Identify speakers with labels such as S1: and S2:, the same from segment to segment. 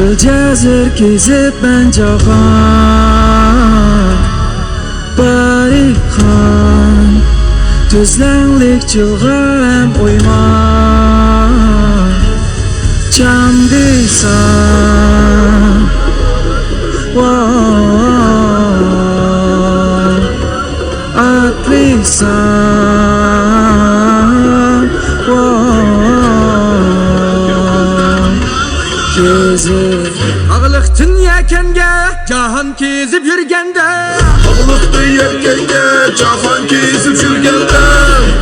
S1: Gülcezir kezib ben cahan Barikhan Tüzlenlik çılgım uyman Çandıysan Atlıysan Kezib
S2: Ağlıqtın yekenge Cahan kezib yürgende
S3: Ağlıqtın yekenge Cahan kezib yürgende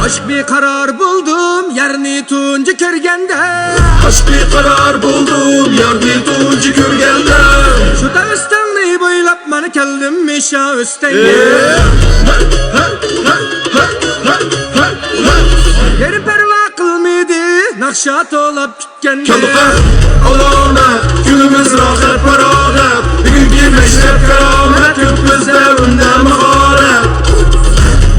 S2: Aşk bir karar buldum Yerini tuncu körgende
S3: Aşk bir karar buldum Yerini tuncu körgende
S2: Şu da üstünlüğü boylap bana keldim mişa üstenge Yeri perva kılmıydı Nakşa tolap tütkende
S3: Kaldıqlar alamet Günümüz rahat parahat Bugünkü meşrep keramet Köpümüzde önde maharet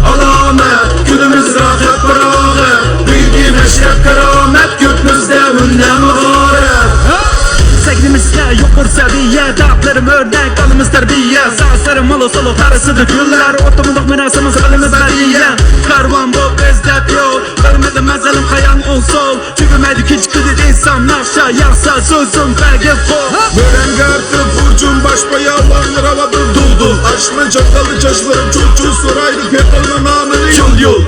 S3: Alamet Günümüz rahat parahat Bugünkü meşrep keramet Köpümüzde önde maharet
S1: Seklimizde yokur seviye Dağlarım ördek dalımız terbiye Sağsarım malı solu karısıdır güller Otomuluk münasımız elimiz beriye Karvan bu bezdep yol Vermedim mezelim kayan ol sol Tübümedik hiç kıdır insan Nafşa yaksa sözüm belge kol
S3: Mören gardı burcun baş bayalanlar havadır duldu Aşlı çakalı çaşlarım çocuğu soraydı Pepalının namını yol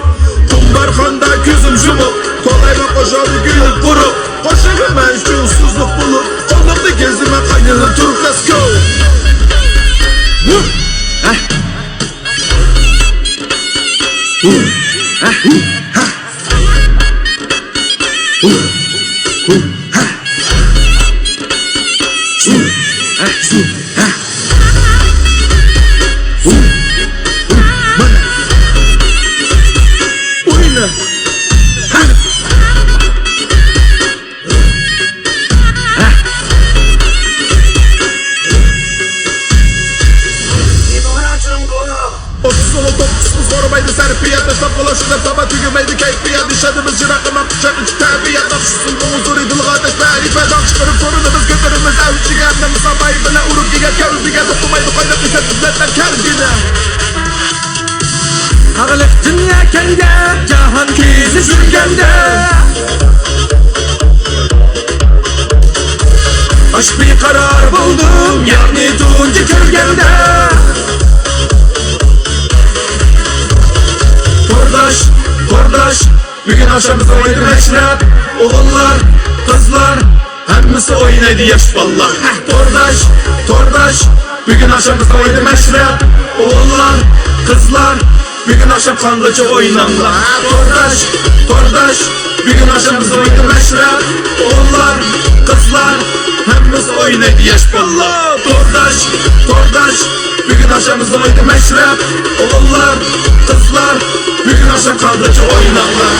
S3: Kumbarxanda gözüm jumuk Kolayla koşadı gülüp vurup Koşağı ben şu usuzluk bulup Onluqda gezime kaynını turup let's go Sormaydı serpiyat Taşlap bulaşıdır sabah tügümeydi keyfiyat İşadımız cırakıma kuşaklı terbiyat Nakşısın bu huzur idil kardeş marifet Nakşıklarım sorunumuz götürümüz Avcıga annemiz sabayı bile urup giger Kevziga tutmaydı kaynak düşer tüzletler kerzine
S2: Ağlıqtın yekenge Cahan kezib yürgende
S3: Aşk bir karar buldum Yani tuncu körgende Kordaş Bugün akşamızda oynadı meşrep Oğullar, kızlar Hemmisi oynadı yaş ballar Tordaş Bugün akşamızda oynadı meşrep Oğullar, kızlar Bugün akşam kanlıcı oynanlar Tordaş Bugün akşamızda oynadı meşrep Oğullar, kızlar Hemmisi oynadı yaş ballar Tordaş Bugün akşamızda oynadı meşrep Oğullar, kızlar Bugün akşam kanlıcı oynanlar